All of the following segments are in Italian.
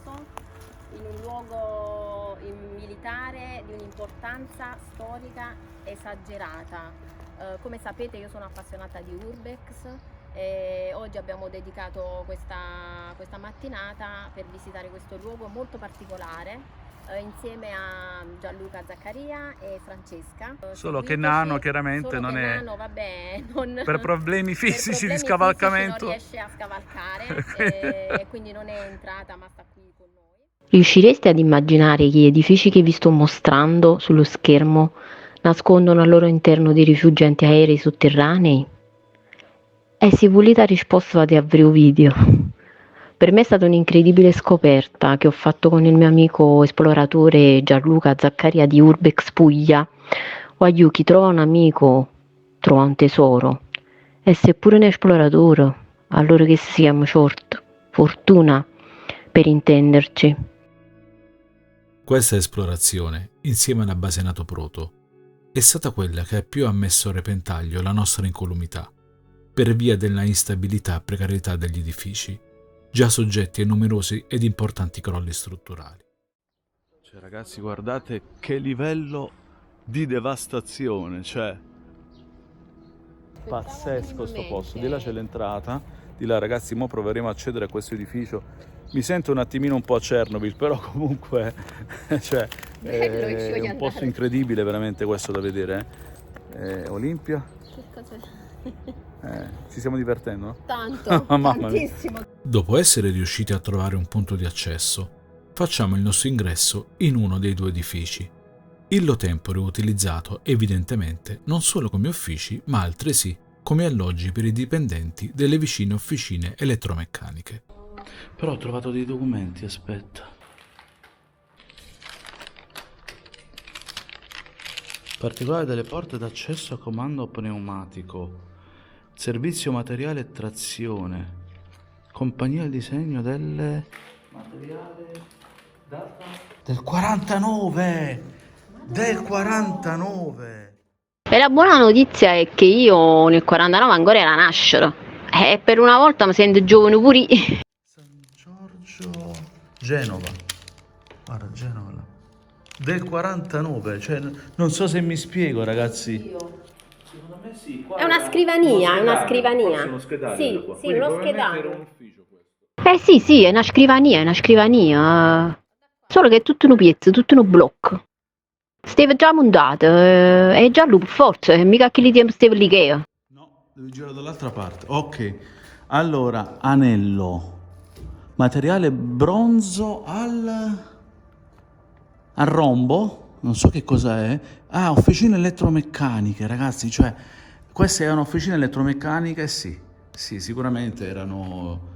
in un luogo militare di un'importanza storica esagerata. Come sapete io sono appassionata di Urbex e oggi abbiamo dedicato questa mattinata per visitare questo luogo molto particolare insieme a Gianluca Zaccaria e Francesca. Solo che Nano chiaramente non è... per problemi fisici di scavalcamento non riesce a scavalcare e quindi non è entrata, ma sta qui con noi. Riuscireste ad immaginare che gli edifici che vi sto mostrando sullo schermo nascondono al loro interno dei rifugi antiaerei sotterranei? Se volete la risposta fate a video. Per me è stata un'incredibile scoperta che ho fatto con il mio amico esploratore Gianluca Zaccaria di Urbex Puglia. Voglio chi trova un amico trova un tesoro. E seppure un esploratore, allora che siamo short, fortuna per intenderci. Questa esplorazione, insieme alla base NATO Proto, è stata quella che più ha messo a repentaglio la nostra incolumità, per via della instabilità e precarietà degli edifici, già soggetti a numerosi ed importanti crolli strutturali. Cioè, ragazzi, guardate che livello di devastazione, cioè pazzesco sto posto. Di là c'è l'entrata, di là, ragazzi, mo proveremo a accedere a questo edificio. Mi sento un attimino un po' a Chernobyl, però comunque cioè, è un posto incredibile veramente questo da vedere. Olimpia? Che cos'è? Ci stiamo divertendo? No? Tanto, tantissimo. Dopo essere riusciti a trovare un punto di accesso, facciamo il nostro ingresso in uno dei due edifici. Illo Tempore utilizzato evidentemente non solo come uffici, ma altresì come alloggi per i dipendenti delle vicine officine elettromeccaniche. Però ho trovato dei documenti, aspetta. Particolare delle porte d'accesso a comando pneumatico. Servizio materiale e trazione. Compagnia di disegno delle... Materiale... Data? Del 49! Del 49! E la buona notizia è che io nel 49 ancora era nascere. E per una volta mi sento giovane pure io. San Giorgio... Genova. Guarda, Genova là. Del 49, cioè non so se mi spiego, ragazzi. Secondo me sì. Qua È una scrivania, è una scrivania. Forse uno ospedale Sì, era qua. sì, Quindi uno probabilmente era un ospedale. ufficio questo. Sì, è una scrivania, è una scrivania. Solo che è tutto un pezzo, tutto un blocco. Steve già montato, è già lui per forza, mica che li tempo steve l'Ikea. No, devi girare dall'altra parte. Ok. Allora, anello. Materiale bronzo al rombo. Non so che cosa è. Ah, officine elettromeccaniche, ragazzi. Cioè, queste erano officine elettromeccaniche? Sì. Sì, sicuramente erano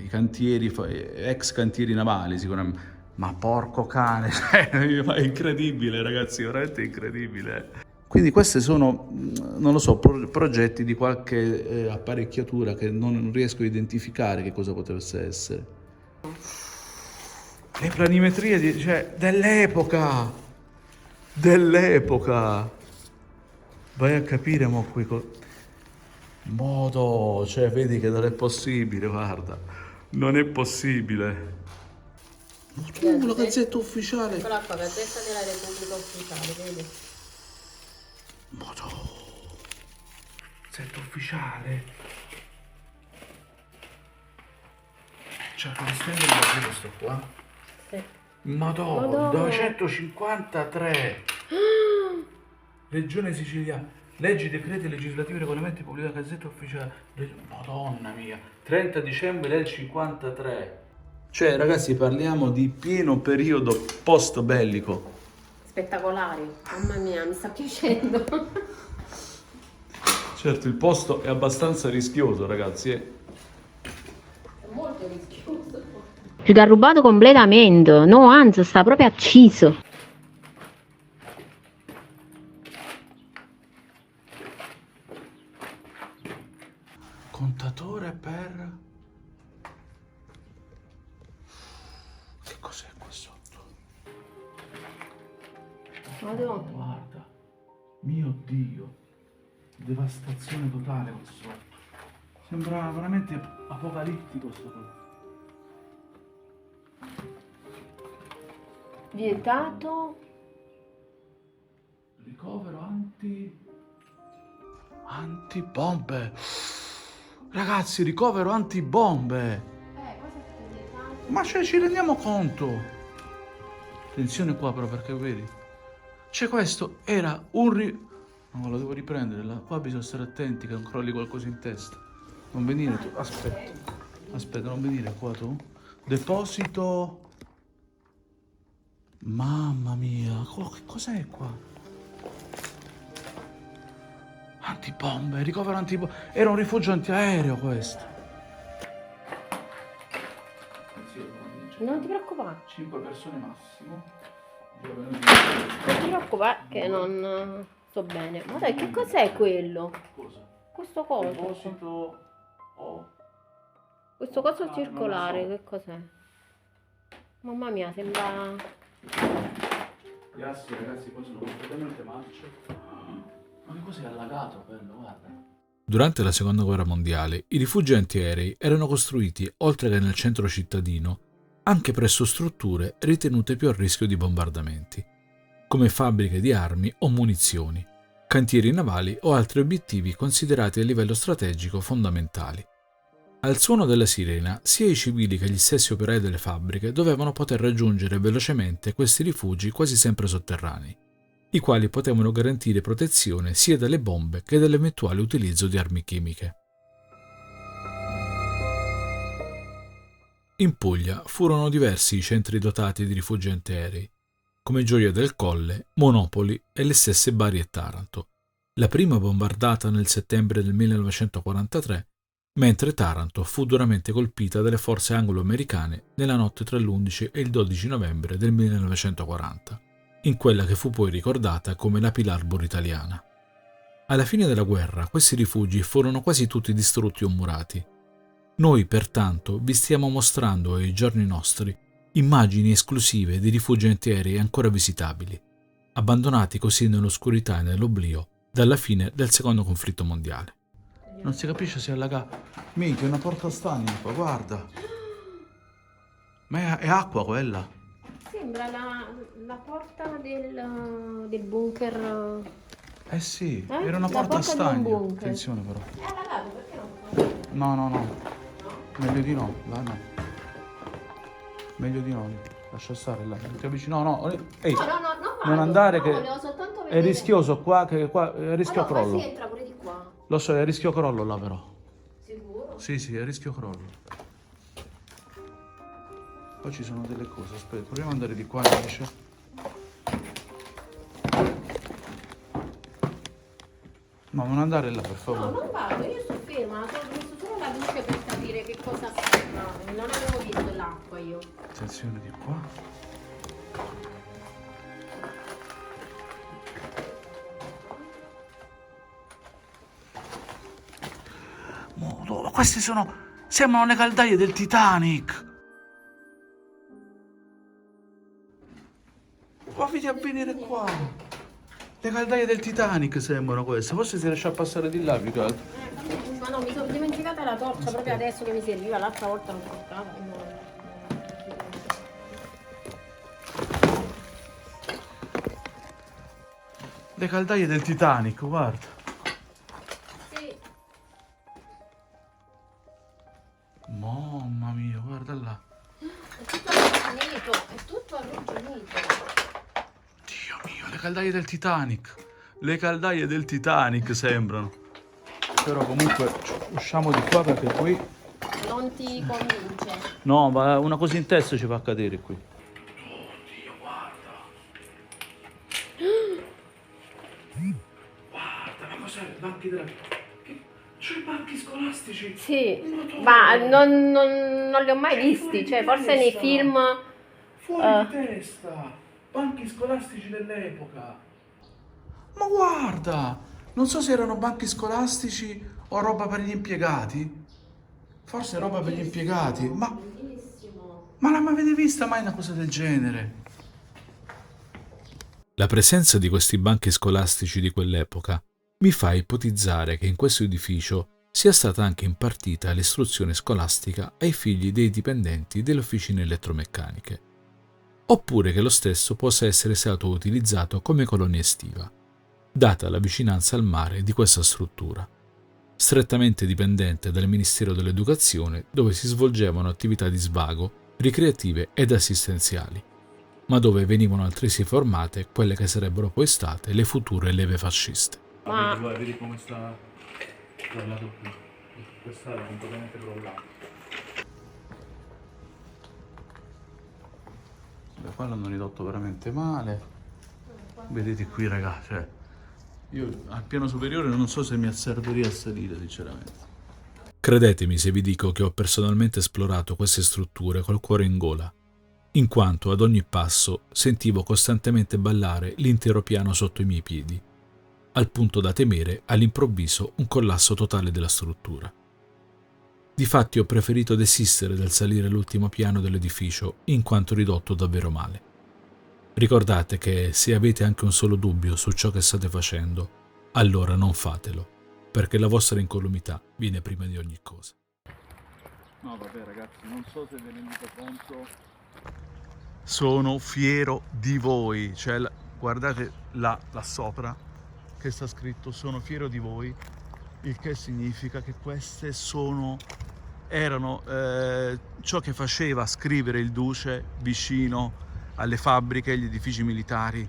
i cantieri, ex cantieri navali, sicuramente. Ma porco cane, è incredibile, ragazzi, veramente incredibile. Quindi questi sono, non lo so, progetti di qualche apparecchiatura che non riesco a identificare che cosa potesse essere. Le planimetrie cioè, dell'epoca! Dell'epoca! Vai a capire mo qui modo, cioè vedi che non è possibile, guarda. Non è possibile. Ma tu, la gazzetta ufficiale. Eccola qua, Gazzetta della Repubblica Ufficiale, vedi? Madò. Gazzetta ufficiale. Cioè, per estendere da questo qua. Sì. Madò, Madò. 953. Regione Sicilia. Leggi, decreti legislativi, regolamenti pubblicati dalla Gazzetta Ufficiale. Madonna mia. 30 dicembre del 53. Cioè, ragazzi, parliamo di pieno periodo post-bellico. Spettacolari, mamma mia, mi sta piacendo. Certo, il posto è abbastanza rischioso, ragazzi. È molto rischioso. Ci ha rubato completamente, no, anzi, sta proprio acciso. Contatore per... Che cos'è qua sotto? Madonna. Guarda. Mio Dio. Devastazione totale qua sotto. Sembra veramente apocalittico sto qua. Vietato. Ricovero antibombe. Ragazzi, ricovero antibombe. Cosa è vietato? Ma ci rendiamo conto? Attenzione qua però, perché vedi? C'è questo, era un. No, lo devo riprendere, qua bisogna stare attenti che non crolli qualcosa in testa. Non venire tu, aspetta, non venire qua tu. Deposito. Mamma mia, che cos'è qua? Antibombe, ricovero antibombe. Era un rifugio antiaereo questo. Non ti preoccupare. 5 persone massimo. Non ti preoccupare che non sto bene. Ma dai, che cos'è quello? Cosa? Questo coso. Deposito. Questo coso Non circolare, lo so. che cos'è? Mamma mia, sembra... Gli assi, ragazzi, poi sono completamente marce. Ma che cos'è allagato quello, guarda. Durante la Seconda Guerra Mondiale, i rifugi antiaerei erano costruiti, oltre che nel centro cittadino, anche presso strutture ritenute più a rischio di bombardamenti, come fabbriche di armi o munizioni, cantieri navali o altri obiettivi considerati a livello strategico fondamentali. Al suono della sirena, sia i civili che gli stessi operai delle fabbriche dovevano poter raggiungere velocemente questi rifugi quasi sempre sotterranei, i quali potevano garantire protezione sia dalle bombe che dall'eventuale utilizzo di armi chimiche. In Puglia furono diversi i centri dotati di rifugi antiaerei, come Gioia del Colle, Monopoli e le stesse Bari e Taranto, la prima bombardata nel settembre del 1943, mentre Taranto fu duramente colpita dalle forze anglo-americane nella notte tra l'11 e il 12 novembre del 1940, in quella che fu poi ricordata come la Pearl Harbor italiana. Alla fine della guerra questi rifugi furono quasi tutti distrutti o murati. Noi, pertanto, vi stiamo mostrando ai giorni nostri immagini esclusive di rifugi antiaerei ancora visitabili, abbandonati così nell'oscurità e nell'oblio dalla fine del secondo conflitto mondiale. Non si capisce se è allagato. Minchia, è una porta stagni qua, guarda. Ma è acqua quella. Sembra la porta del bunker. Eh sì, Eh? era una La porta a porta di un stagno. bunker. Attenzione però. È allagato, perché non? No. Meglio di no, là no. Meglio di no. Lascia stare là. Non ti avvicini. No. Ehi, No, non vado. andare No, che volevo soltanto è vedere. rischioso qua, che qua è a rischio Allora, crollo. si entra pure di qua. Lo so, è a rischio crollo là però. Sicuro? Sì, è a rischio crollo. Poi ci sono delle cose, aspetta, proviamo ad andare di qua invece. No, non andare là per No, favore. non vado, io sto ferma, ho visto solo la luce per capire che cosa sta. No, non avevo visto l'acqua io. Attenzione di qua. Ma queste sembrano le caldaie del Titanic. Provate a venire qua. Le caldaie del Titanic sembrano queste. Forse si riesce a passare di là più che altro. Ma no, mi sono dimenticata la torcia proprio adesso che mi serviva, l'altra volta l'ho portata. Le caldaie del Titanic, guarda. Sì. Mamma mia, guarda là. È tutto arrugginito. Dio mio, le caldaie del Titanic. Le caldaie del Titanic sembrano. Però comunque usciamo di qua perché qui... Non ti convince. No, ma una cosa in testa ci fa cadere qui. Oddio, guarda. Guarda, ma cos'è? Banchi della... C'è banchi scolastici? Sì, ma non li ho mai visti, cioè forse nei film... Fuori di testa! Banchi scolastici dell'epoca! Ma guarda! Non so se erano banchi scolastici o roba per gli impiegati. Forse roba per gli impiegati. Ma non avete vista mai una cosa del genere? La presenza di questi banchi scolastici di quell'epoca mi fa ipotizzare che in questo edificio sia stata anche impartita l'istruzione scolastica ai figli dei dipendenti delle officine elettromeccaniche. oppure che lo stesso possa essere stato utilizzato come colonia estiva, data la vicinanza al mare di questa struttura, strettamente dipendente dal Ministero dell'Educazione, dove si svolgevano attività di svago, ricreative ed assistenziali, ma dove venivano altresì formate quelle che sarebbero poi state le future leve fasciste. Ma Vedi come sta crollato qui. Questa è completamente crollata. Qua l'hanno ridotto veramente male. Vedete qui, ragazzi. Io al piano superiore non so se mi azzarderei a salire, sinceramente. Credetemi se vi dico che ho personalmente esplorato queste strutture col cuore in gola, in quanto ad ogni passo sentivo costantemente ballare l'intero piano sotto i miei piedi, al punto da temere all'improvviso un collasso totale della struttura. Difatti ho preferito desistere dal salire l'ultimo piano dell'edificio in quanto ridotto davvero male. Ricordate che se avete anche un solo dubbio su ciò che state facendo, allora non fatelo, perché la vostra incolumità viene prima di ogni cosa. No, vabbè, ragazzi, non so se ve ne rendete conto. Sono fiero di voi. Cioè, guardate là sopra che sta scritto "sono fiero di voi", il che significa che queste erano ciò che faceva scrivere il duce vicino alle fabbriche e gli edifici militari.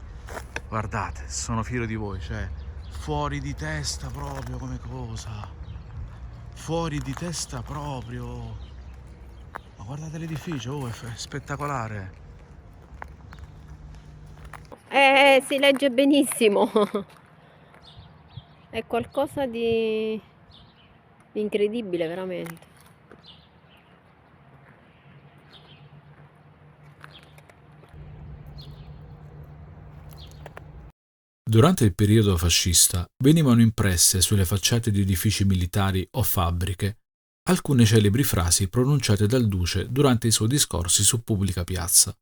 Guardate, sono fiero di voi, cioè fuori di testa proprio come cosa, fuori di testa proprio. Ma guardate l'edificio, è spettacolare. si legge benissimo. È qualcosa di incredibile, veramente. Durante il periodo fascista venivano impresse sulle facciate di edifici militari o fabbriche alcune celebri frasi pronunciate dal duce durante i suoi discorsi su pubblica piazza.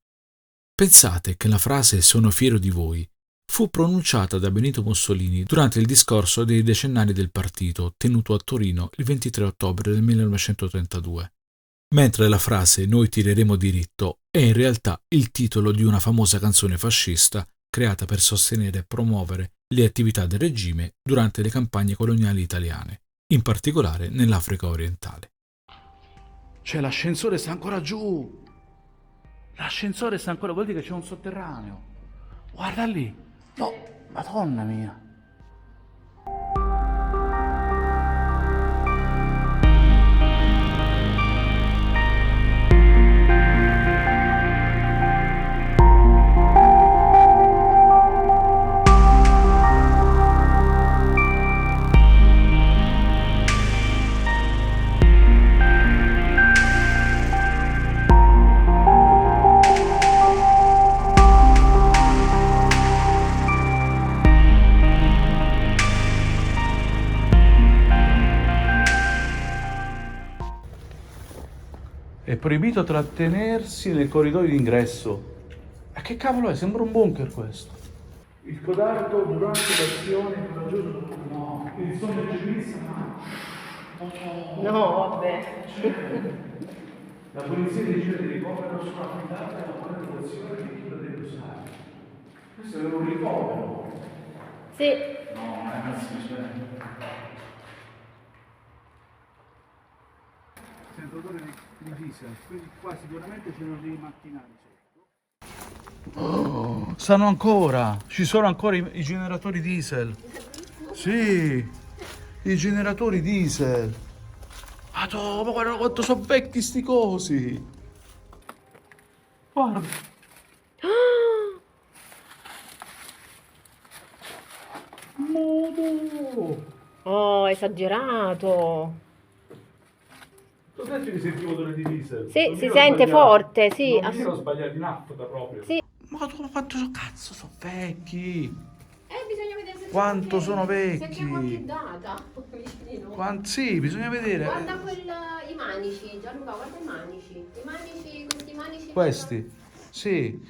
Pensate che la frase "sono fiero di voi" fu pronunciata da Benito Mussolini durante il discorso dei decennali del partito tenuto a Torino il 23 ottobre del 1932, mentre la frase "noi tireremo diritto" è in realtà il titolo di una famosa canzone fascista creata per sostenere e promuovere le attività del regime durante le campagne coloniali italiane, in particolare nell'Africa orientale. Cioè l'ascensore sta ancora giù. L'ascensore sta ancora, vuol dire che c'è un sotterraneo. Guarda lì. No, madonna mia. È proibito trattenersi nel corridoio d'ingresso. Ma che cavolo è? Sembra un bunker questo. Il codardo durante l'azione coraggioso. No, il sogno civilista no. No, vabbè. La polizia decide di ricovero sono affidate alla buona educazione di chi lo deve usare. Questo è un ricovero. Sì. No, ragazzi, sento odore di diesel, quindi qua sicuramente c'erano dei macchinari sotto. Oh, stanno ancora, ci sono ancora i generatori diesel. Sì, i generatori diesel. Ma guarda quanto sono vecchi sti cosi. Guarda. Modo. Oh, esagerato. Ho detto che sentivo odore di diesel. Sì, si sente forte, sì. Non mi ero sbagliato in nafta proprio. Sì. Ma tu quanto cazzo sono vecchi? Bisogna vedere se Quanto c'è sono qualche- vecchi? Se c'è qualche data vicino. Sì, bisogna vedere. Guarda i manici, Gianluca, guarda i manici. Questi manici. Questi, sì.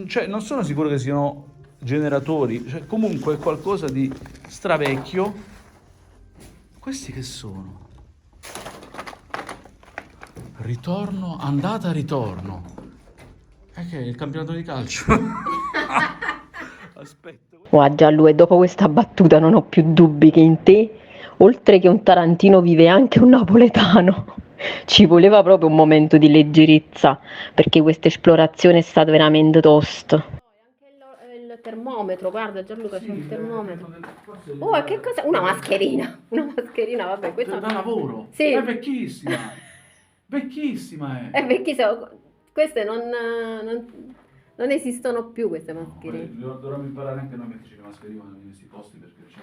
Cioè, non sono sicuro che siano generatori. Cioè, comunque è qualcosa di stravecchio. Questi che sono? Ritorno, andata, ritorno. È che è il campionato di calcio. Aspetta. Oh, Giallo, e dopo questa battuta non ho più dubbi che in te, oltre che un tarantino, vive anche un napoletano. Ci voleva proprio un momento di leggerezza, perché questa esplorazione è stata veramente tosta. Anche il termometro, guarda Gianluca, c'è un termometro. Oh, e che cosa? Una mascherina. Una mascherina, vabbè, questa Da lavoro. Sì. È vecchissima. Vecchissima è. è vecchissima. Queste non esistono più queste mascherine. Dovremmo imparare anche noi a metterci le mascherine in questi posti perché c'è.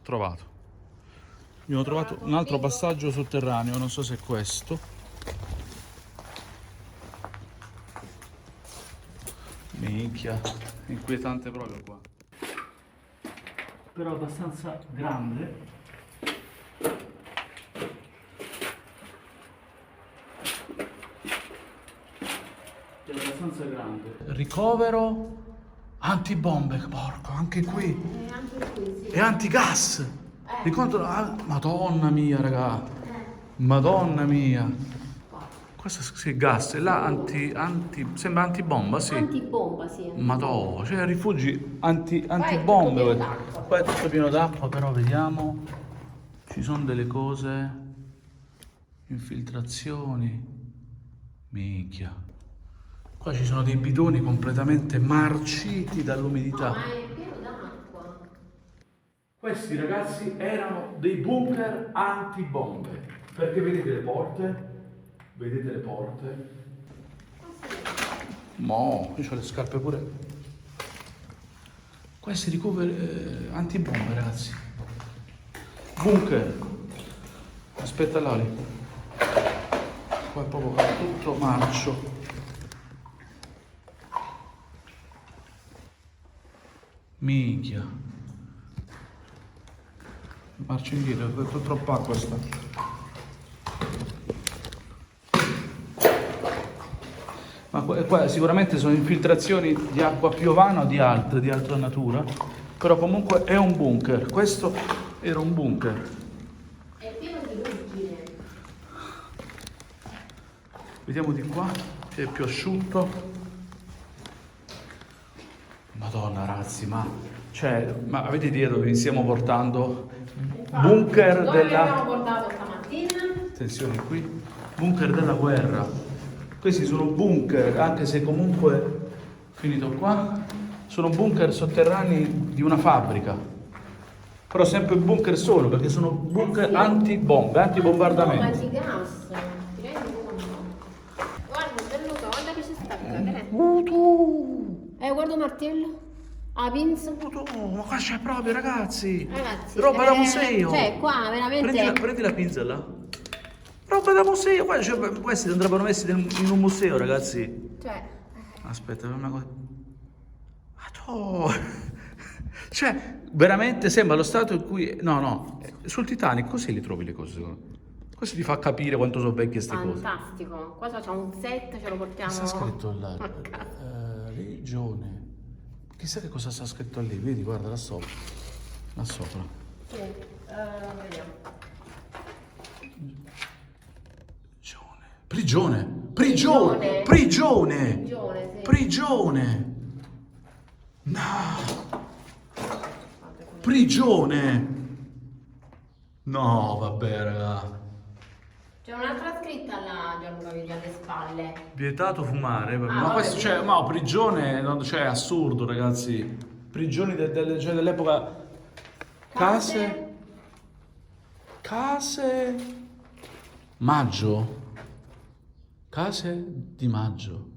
Trovato. Abbiamo trovato un altro passaggio sotterraneo, non so se è questo. Minchia, inquietante proprio qua. Però abbastanza grande. È abbastanza grande. Ricovero antibombe, porco, anche qui. Anche qui, sì. E antigas. Madonna mia, raga. Madonna mia. Questo sì, è gas. E là sembra antibomba, sì. Antibomba, sì. Madonna, cioè rifugi antibombe. pieno d'acqua. Qua è tutto pieno d'acqua, però vediamo. Ci sono delle cose. Infiltrazioni. Minchia. Qua ci sono dei bidoni completamente marciti dall'umidità. Ma è pieno d'acqua. Questi ragazzi erano dei bunker antibombe. Perché vedete le porte? Vedete le porte? Mo, io ho le scarpe pure. Questi ricoveri antibombe, ragazzi. Bunker. Aspetta Lali. Qua è proprio tutto marcio. Minchia. Marcio indietro, è troppa acqua sta. Ma qua sicuramente sono infiltrazioni di acqua piovana o di altra natura, però comunque è un bunker. Questo era un bunker. È pieno di ruggine. Vediamo di qua, che è più asciutto. Madonna ragazzi, ma avete idea dove vi stiamo portando? Bunker Dove della... abbiamo portato stamattina? Attenzione qui, bunker della guerra. Questi sono bunker, anche se comunque, finito qua, sono bunker sotterranei di una fabbrica. Però sempre bunker solo, perché sono bunker antibombe, antibombardamento. Antigas. Ti rendi conto? Guarda, Gianluca, guarda che si stacca. Guarda un martello. La pinza. Ma qua c'è proprio, ragazzi. Ragazzi, Roba da museo. Cioè, qua veramente... Prendi la pinza là. Roba da museo, qua, questi andrebbero messi in un museo, ragazzi. Cioè... Aspetta, una cosa. Cioè, veramente sembra lo stato in cui... No, sul Titanic così li trovi le cose, secondo me. Questo ti fa capire quanto sono vecchie queste cose. Fantastico. Qua c'è un set, ce lo portiamo... Cosa sta scritto là? a casa. Religione. Chissà che cosa sta scritto lì, vedi, guarda, là sopra. Là sopra. Sì, vediamo. Prigione. Prigione. Prigione. Prigione, sì. Prigione. No. Guarda come Prigione! No, vabbè, raga. C'è un'altra scritta là, Gianluca, vedi alle spalle. Vietato fumare, vabbè. Ah, Ma vabbè, questo, cioè, vedi. ma prigione, cioè, è assurdo, ragazzi. Prigioni cioè, dell'epoca. Case. Case. Maggio. Case di maggio.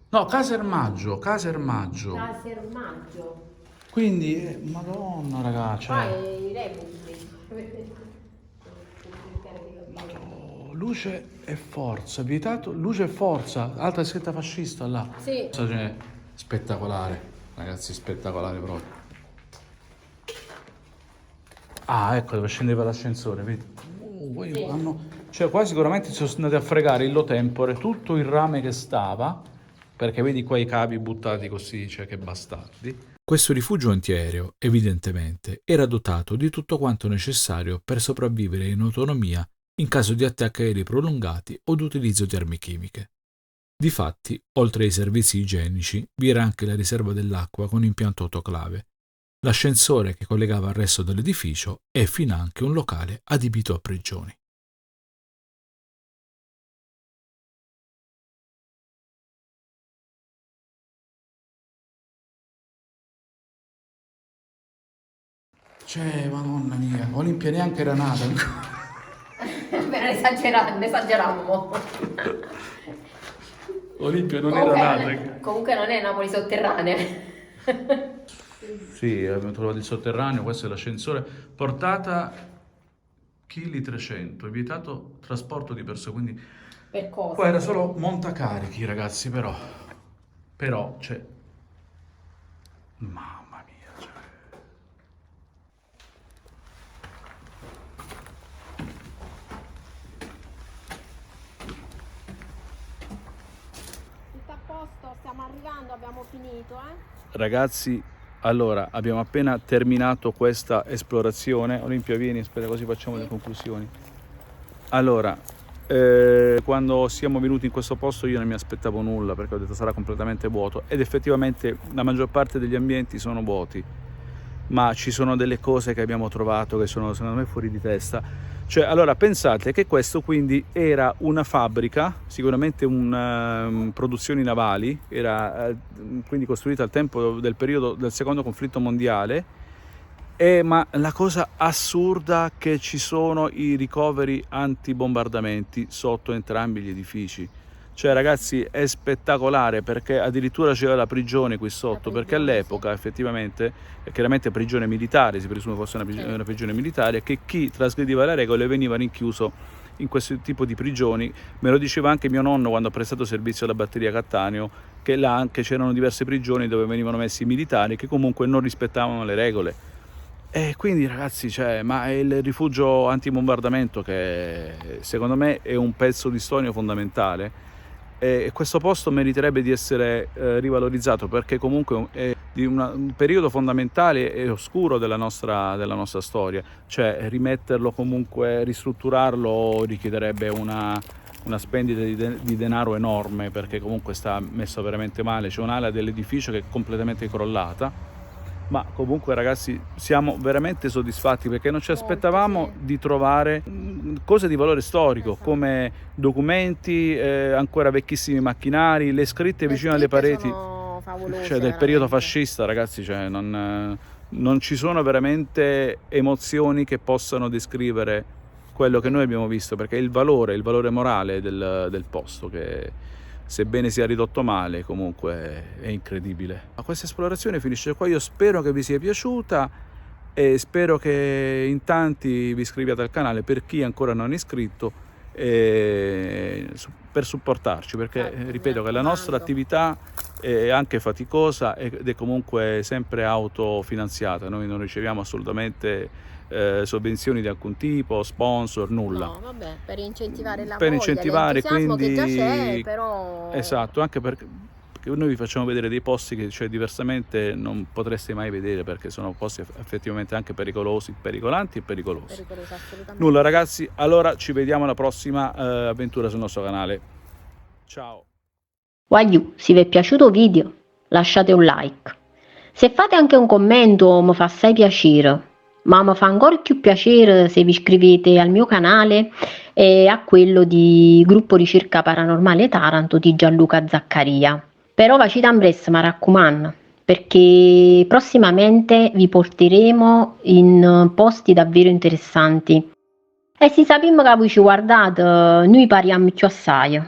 No, Casermaggio, Casermaggio. Casermaggio. Quindi, madonna, ragazzi. Qua Cioè, è i Repubblici. luce e forza, vietato, luce e forza, altra scritta fascista là. Sì. Cioè, spettacolare, ragazzi, spettacolare proprio. Ah, ecco dove scendeva l'ascensore, vedi? Poi Sì. cioè, qua sicuramente si sono andati a fregare illo tempore tutto il rame che stava, perché vedi qua i cavi buttati così, cioè che bastardi. Questo rifugio antiaereo, evidentemente, era dotato di tutto quanto necessario per sopravvivere in autonomia in caso di attacchi aerei prolungati o d'utilizzo di armi chimiche. Difatti, oltre ai servizi igienici, vi era anche la riserva dell'acqua con impianto autoclave, l'ascensore che collegava al resto dell'edificio e finanche un locale adibito a prigioni. Cioè, madonna mia, Olimpia neanche era nata ancora. Ne esageravamo. Olimpia non era nata. Comunque non è Napoli sotterranea. Sì, abbiamo trovato il sotterraneo, questo è l'ascensore. Portata chili 300, è vietato trasporto di persone, quindi Per cosa? qua era solo montacarichi, ragazzi, però, cioè, mamma mia, cioè. Tutto a posto, stiamo arrivando, abbiamo finito, Ragazzi, allora, abbiamo appena terminato questa esplorazione. Olimpia, vieni, aspetta, così facciamo le conclusioni. Allora, quando siamo venuti in questo posto io non mi aspettavo nulla, perché ho detto sarà completamente vuoto, ed effettivamente la maggior parte degli ambienti sono vuoti, ma ci sono delle cose che abbiamo trovato che sono secondo me fuori di testa. Cioè, allora, pensate che questo quindi era una fabbrica, sicuramente produzioni navali, era quindi costruita al tempo del periodo del secondo conflitto mondiale, ma la cosa assurda è che ci sono i ricoveri antibombardamenti sotto entrambi gli edifici. Cioè, ragazzi, è spettacolare, perché addirittura c'era la prigione qui sotto, perché all'epoca effettivamente, chiaramente prigione militare, si presume fosse una prigione militare, che chi trasgrediva le regole veniva rinchiuso in questo tipo di prigioni. Me lo diceva anche mio nonno quando ha prestato servizio alla batteria Cattaneo, che là anche c'erano diverse prigioni dove venivano messi i militari che comunque non rispettavano le regole. E quindi, ragazzi, cioè, ma è il rifugio antibombardamento che secondo me è un pezzo di storia fondamentale, e questo posto meriterebbe di essere rivalorizzato, perché comunque è di un periodo fondamentale e oscuro della nostra storia. Cioè, rimetterlo, comunque ristrutturarlo, richiederebbe una spendita di denaro enorme, perché comunque sta messo veramente male. C'è un'ala dell'edificio che è completamente crollata. Ma comunque, ragazzi, siamo veramente soddisfatti, perché non ci aspettavamo di trovare cose di valore storico, come documenti, ancora vecchissimi macchinari, le scritte vicino alle pareti, sono favolose, cioè del periodo veramente. fascista, ragazzi, cioè non ci sono veramente emozioni che possano descrivere quello che noi abbiamo visto, perché il valore morale del posto, che sebbene sia ridotto male, comunque è incredibile. Ma questa esplorazione finisce qua. Io spero che vi sia piaciuta e spero che in tanti vi iscriviate al canale, per chi ancora non è iscritto, per supportarci, perché ripeto che la nostra attività è anche faticosa ed è comunque sempre autofinanziata. Noi non riceviamo assolutamente sovvenzioni di alcun tipo, sponsor, nulla. No, vabbè, per incentivare la Per voglia, incentivare, l'entusiasmo quindi, che già c'è, però... esatto, anche perché noi vi facciamo vedere dei posti che, cioè, diversamente non potreste mai vedere, perché sono posti effettivamente anche pericolosi, pericolanti e pericolosi. Pericoloso, assolutamente. Nulla, ragazzi, allora ci vediamo alla prossima avventura sul nostro canale. Ciao. Voglio, se vi è piaciuto il video, lasciate un like. Se fate anche un commento mi fa assai piacere, ma mi fa ancora più piacere se vi iscrivete al mio canale e a quello di Gruppo Ricerca Paranormale Taranto di Gianluca Zaccaria. Però vacite ambresse, mi raccomando, perché prossimamente vi porteremo in posti davvero interessanti. E se sappiamo che voi ci guardate, noi pariamo più assai.